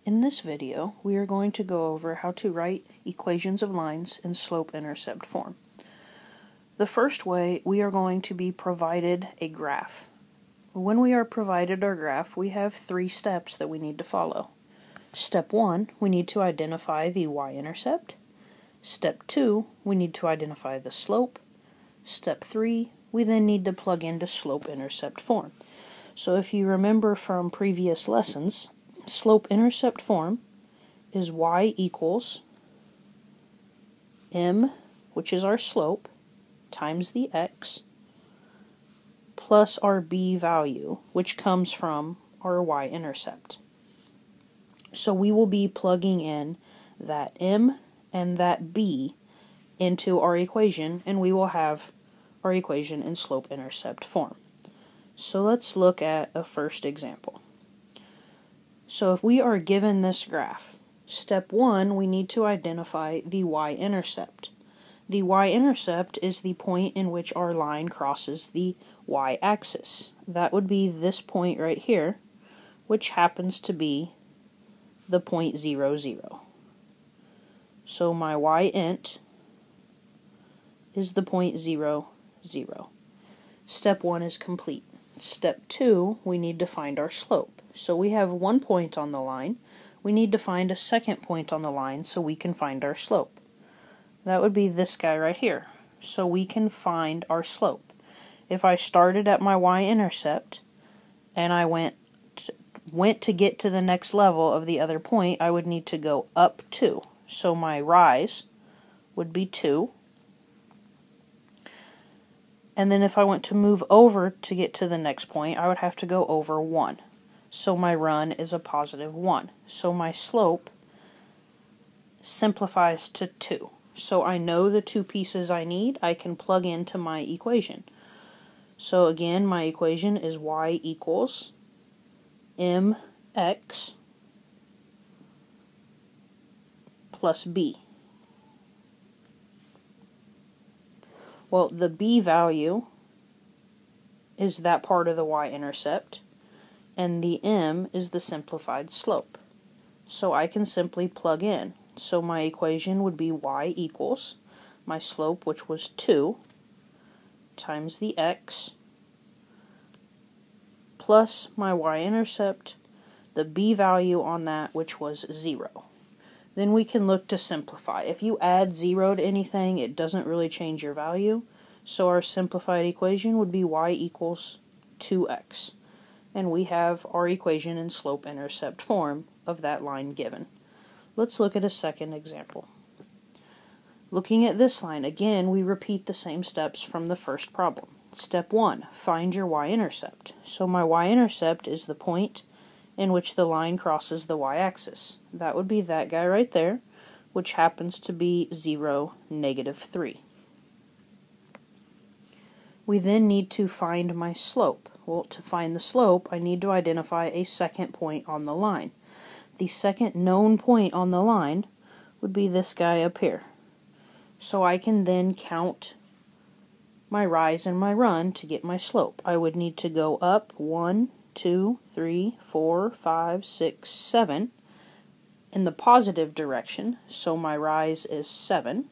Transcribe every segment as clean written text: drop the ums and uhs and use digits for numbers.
In this video, we are going to go over how to write equations of lines in slope-intercept form. The first way, we are going to be provided a graph. When we are provided our graph, we have 3 steps that we need to follow. Step 1, we need to identify the y-intercept. Step 2, we need to identify the slope. Step 3, we then need to plug into slope-intercept form. So if you remember from previous lessons, slope-intercept form is y equals m, which is our slope, times the x, plus our b value, which comes from our y-intercept. So we will be plugging in that m and that b into our equation, and we will have our equation in slope-intercept form. So let's look at a first example. So if we are given this graph, step 1, we need to identify the y-intercept. The y-intercept is the point in which our line crosses the y-axis. That would be this point right here, which happens to be the point 0, 0. So my y-int is the point 0, 0. Step 1 is complete. Step 2, we need to find our slope. So we have 1 point on the line. We need to find a second point on the line so we can find our slope. That would be this guy right here. So we can find our slope. If I started at my y-intercept and I went to get to the next level of the other point, I would need to go up 2. So my rise would be 2. And then if I went to move over to get to the next point, I would have to go over 1. So my run is a positive 1. So my slope simplifies to 2. So I know the 2 pieces I need. I can plug into my equation. So again, my equation is y equals mx plus b. Well, the b value is that part of the y-intercept, and the m is the simplified slope. So I can simply plug in. So my equation would be y equals my slope, which was 2, times the x, plus my y-intercept, the b value on that, which was 0. Then we can look to simplify. If you add 0 to anything, it doesn't really change your value. So our simplified equation would be y equals 2x. And we have our equation in slope-intercept form of that line given. Let's look at a second example. Looking at this line, again, we repeat the same steps from the first problem. Step 1, find your y-intercept. So my y-intercept is the point in which the line crosses the y-axis. That would be that guy right there, which happens to be 0, -3. We then need to find my slope. Well, to find the slope, I need to identify a second point on the line. The second known point on the line would be this guy up here. So I can then count my rise and my run to get my slope. I would need to go up 1, 2, 3, 4, 5, 6, 7 in the positive direction, so my rise is 7.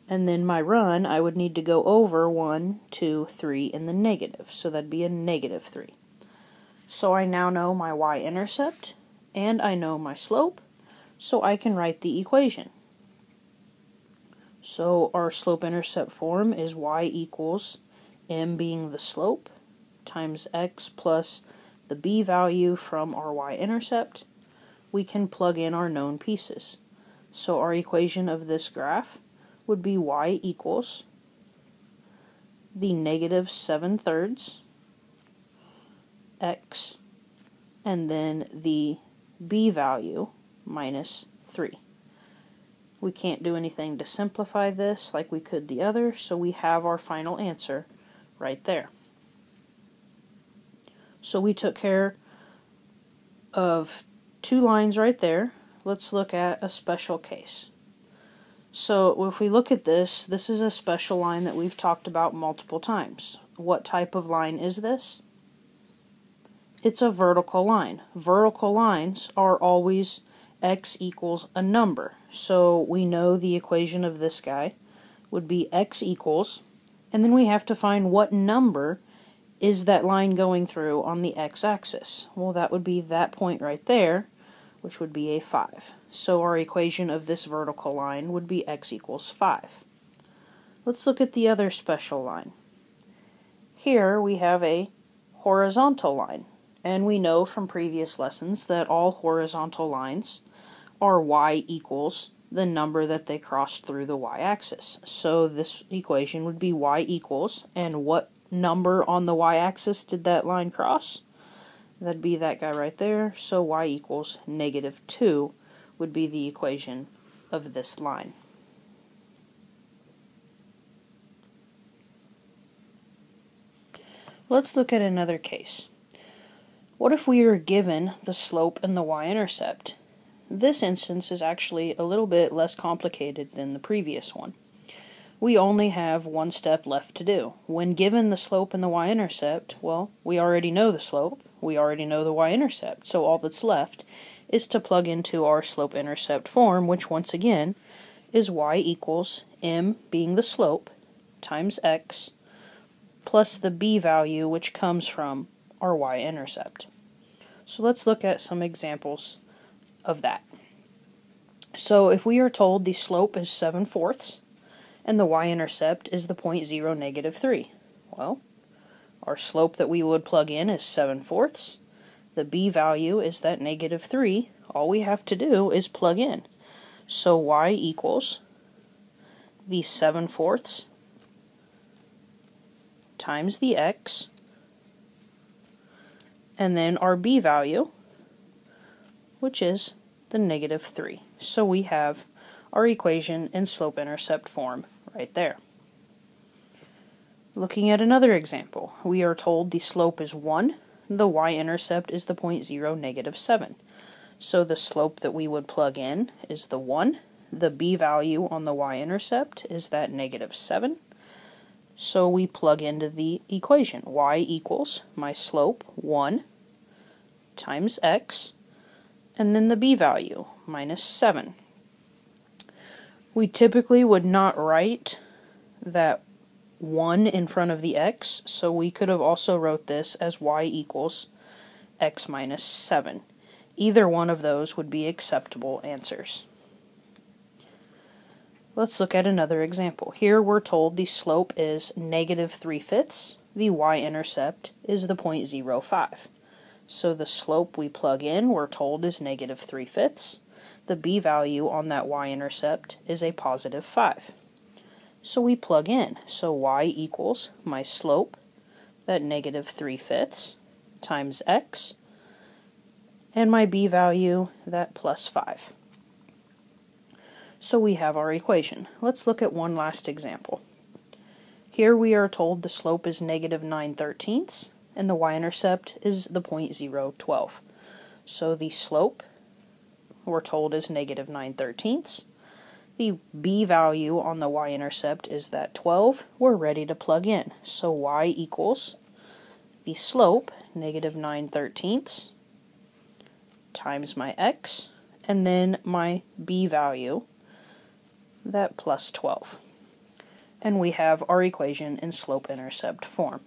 And then my run, I would need to go over 1, 2, 3 in the negative, so that'd be a -3. So I now know my y-intercept, and I know my slope, so I can write the equation. So our slope-intercept form is y equals m being the slope, times x plus the b value from our y-intercept. We can plug in our known pieces. So our equation of this graph would be y equals the -7/3 x, and then the b value -3. We can't do anything to simplify this like we could the other, so we have our final answer right there. So we took care of 2 lines right there. Let's look at a special case. So if we look at this, this is a special line that we've talked about multiple times. What type of line is this? it's a vertical line. Vertical lines are always x equals a number. So we know the equation of this guy would be x equals, and then we have to find what number is that line going through on the x-axis. Well, that would be that point right there, which would be a 5. So our equation of this vertical line would be x equals 5. Let's look at the other special line. Here we have a horizontal line, and we know from previous lessons that all horizontal lines are y equals the number that they crossed through the y-axis. So this equation would be y equals, and what number on the y-axis did that line cross? That'd be that guy right there, so y equals -2 would be the equation of this line. Let's look at another case. What if we are given the slope and the y-intercept? This instance is actually a little bit less complicated than the previous one. We only have one step left to do. When given the slope and the y-intercept, well, we already know the slope, we already know the y-intercept, so all that's left is to plug into our slope-intercept form, which once again is y equals m being the slope times x plus the b value, which comes from our y-intercept. So let's look at some examples of that. So if we are told the slope is 7/4 and the y-intercept is the point 0, -3, well, our slope that we would plug in is 7/4. The b value is that -3. All we have to do is plug in. So y equals the 7/4 times the x, and then our b value, which is the -3. So we have our equation in slope-intercept form right there. Looking at another example, we are told the slope is 1, the y-intercept is the point 0, -7. So the slope that we would plug in is the 1, the b value on the y-intercept is that -7. So we plug into the equation. Y equals my slope, 1, times x, and then the b value, -7. We typically would not write that 1 in front of the x, so we could have also wrote this as y equals x minus 7. Either one of those would be acceptable answers. Let's look at another example. Here we're told the slope is -3/5. The y-intercept is the point 0.05. So the slope we plug in, we're told, is -3/5. The b value on that y-intercept is a +5. So we plug in. So y equals my slope, that -3/5, times x, and my b value, that +5. So we have our equation. Let's look at one last example. Here we are told the slope is -9/13, and the y-intercept is the point 0.12. So the slope, we're told, is -9/13. The b value on the y-intercept is that 12. We're ready to plug in. So y equals the slope, -9/13, times my x, and then my b value, that +12. And we have our equation in slope-intercept form.